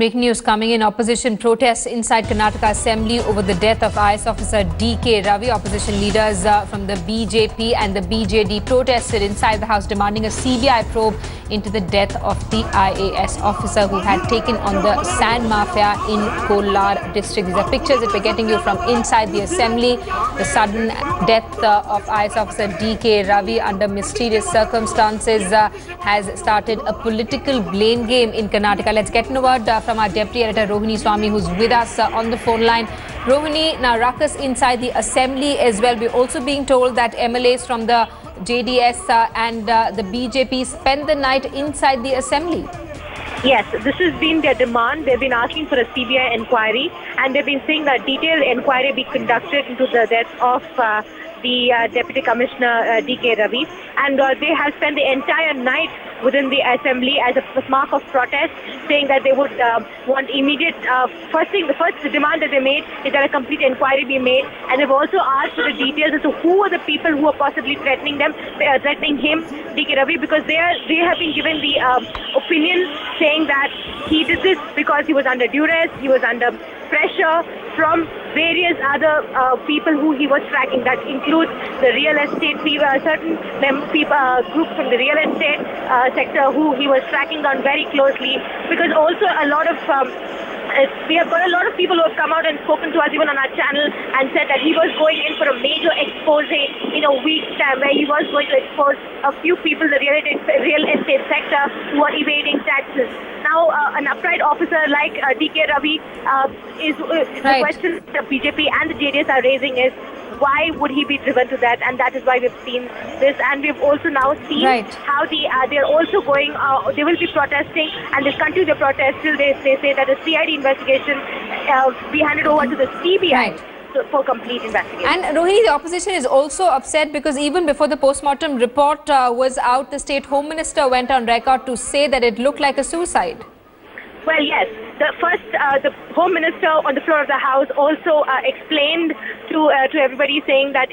Breaking news coming in. Opposition protests inside Karnataka Assembly over the death of IAS officer DK Ravi. Opposition leaders from the BJP and the BJD protested inside the House demanding a CBI probe into the death of the IAS officer who had taken on the sand mafia in Kolar district. These are pictures that we're getting you from inside the Assembly. The sudden death of IAS officer DK Ravi under mysterious circumstances has started a political blame game in Karnataka. Let's get a word from our Deputy Editor Rohini Swami, who's with us on the phone line. Rohini, now ruckus inside the Assembly as well. We're also being told that MLAs from the JDS and the BJP spent the night inside the Assembly. Yes, this has been their demand. They've been asking for a CBI inquiry, and they've been saying that detailed inquiry be conducted into the death of the Deputy Commissioner DK Ravi, and they have spent the entire night within the Assembly as a mark of protest, saying that they would want immediate, the first demand that they made is that a complete inquiry be made, and they've also asked for the details as to who are the people who are possibly threatening him, DK Ravi, because they have been given the opinion saying that he did this because he was under duress, he was under pressure from various other people who he was tracking. That includes the real estate people, certain groups from the real estate sector who he was tracking down very closely. Because also a lot of we have got a lot of people who have come out and spoken to us even on our channel and said that he was going in for a major expose in a week's time, where he was going to expose a few people in the real estate sector who are evading taxes. Now, an upright officer like DK Ravi is the question the BJP and the JDS are raising is, why would he be driven to that? And that is why we've seen this, and we've also now seen how they're also going. They will be protesting, and they'll continue the protest till they say that a CID investigation be handed over to the CBI. For complete investigation. And Rohini, the opposition is also upset because even before the postmortem report was out, the state home minister went on record to say that it looked like a suicide. Well, yes. The home minister on the floor of the house also explained to everybody, saying that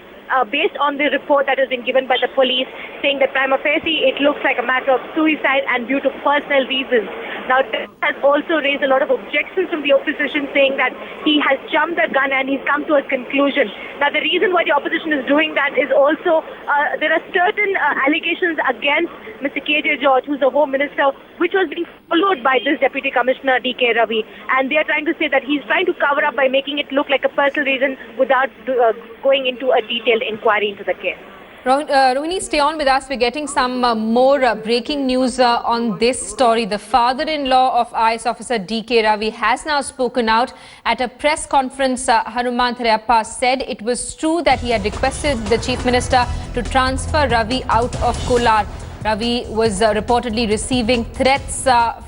based on the report that has been given by the police, saying that prima facie it looks like a matter of suicide and due to personal reasons. Now, this has also raised a lot of objections from the opposition, saying that he has jumped the gun and he's come to a conclusion. Now, the reason why the opposition is doing that is also there are certain allegations against Mr. KJ George, who's the Home Minister, which was being followed by this Deputy Commissioner DK Ravi. And they are trying to say that he's trying to cover up by making it look like a personal reason without going into a detailed inquiry into the case. Rohini, stay on with us. We're getting some more breaking news on this story. The father-in-law of IAS officer DK Ravi has now spoken out. At a press conference, Hanuman Therappa said it was true that he had requested the Chief Minister to transfer Ravi out of Kolar. Ravi was reportedly receiving threats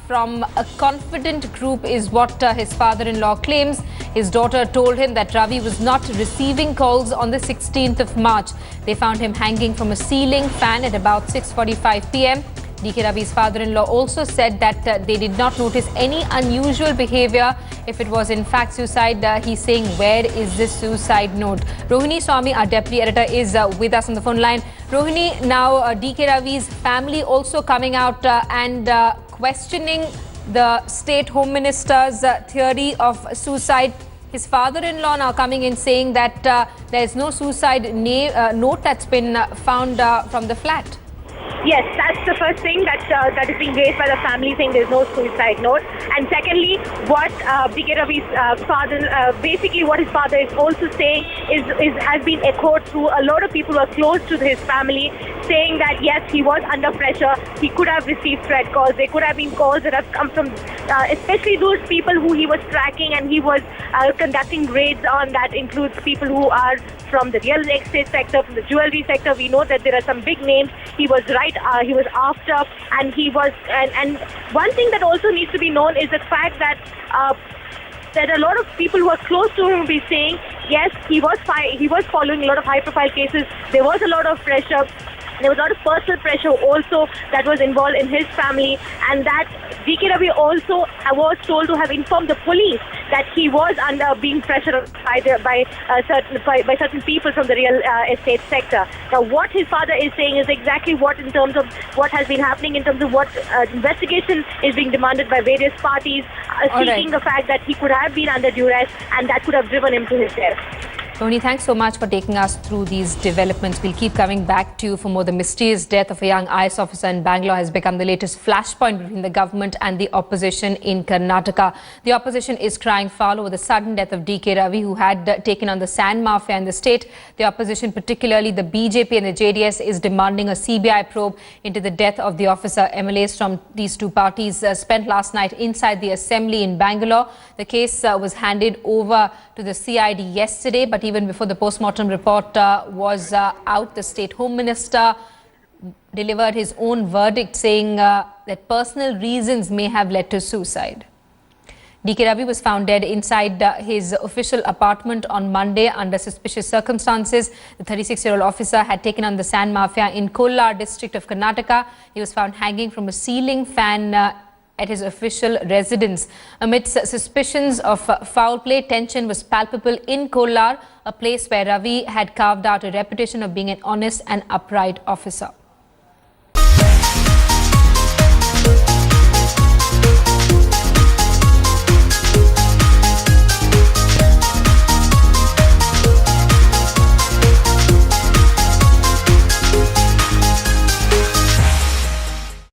from a confident group is what his father-in-law claims. His daughter told him that Ravi was not receiving calls on the 16th of March. They found him hanging from a ceiling fan at about 6:45 p.m. DK Ravi's father-in-law also said that they did not notice any unusual behavior. If it was in fact suicide, he's saying, where is this suicide note? Rohini Swami, our deputy editor, is with us on the phone line. Rohini, now DK Ravi's family also coming out and questioning the state home minister's theory of suicide. His father-in-law now coming in saying that there is no suicide note that's been found from the flat. Yes, that's the first thing that is being raised by the family, saying there's no suicide note. And secondly, what DK Ravi's father, basically what his father is also saying has been echoed through a lot of people who are close to his family, saying that yes, he was under pressure. He could have received threat calls. There could have been calls that have come from, especially those people who he was tracking and he was conducting raids on. That includes people who are from the real estate sector, from the jewelry sector. We know that there are some big names. He was he was after, and he was, and one thing that also needs to be known is the fact that a lot of people who are close to him will be saying, yes, he was following a lot of high-profile cases. There was a lot of pressure. There was a lot of personal pressure also that was involved in his family, and that DK Ravi also was told to have informed the police that he was being pressured by certain people from the real estate sector. Now, what his father is saying is exactly what, in terms of what has been happening, in terms of what investigation is being demanded by various parties, seeking the fact that he could have been under duress and that could have driven him to his death. Tony, thanks so much for taking us through these developments. We'll keep coming back to you for more. The mysterious death of a young IAS officer in Bangalore has become the latest flashpoint between the government and the opposition in Karnataka. The opposition is crying foul over the sudden death of DK Ravi, who had taken on the sand mafia in the state. The opposition, particularly the BJP and the JDS, is demanding a CBI probe into the death of the officer. MLAs from these two parties spent last night inside the Assembly in Bangalore. The case was handed over to the CID yesterday, but even before the post-mortem report was out, the State Home Minister delivered his own verdict, saying that personal reasons may have led to suicide. DK Ravi was found dead inside his official apartment on Monday under suspicious circumstances. The 36-year-old officer had taken on the sand mafia in Kolar district of Karnataka. He was found hanging from a ceiling fan at his official residence. Amidst suspicions of foul play, tension was palpable in Kolar, a place where Ravi had carved out a reputation of being an honest and upright officer.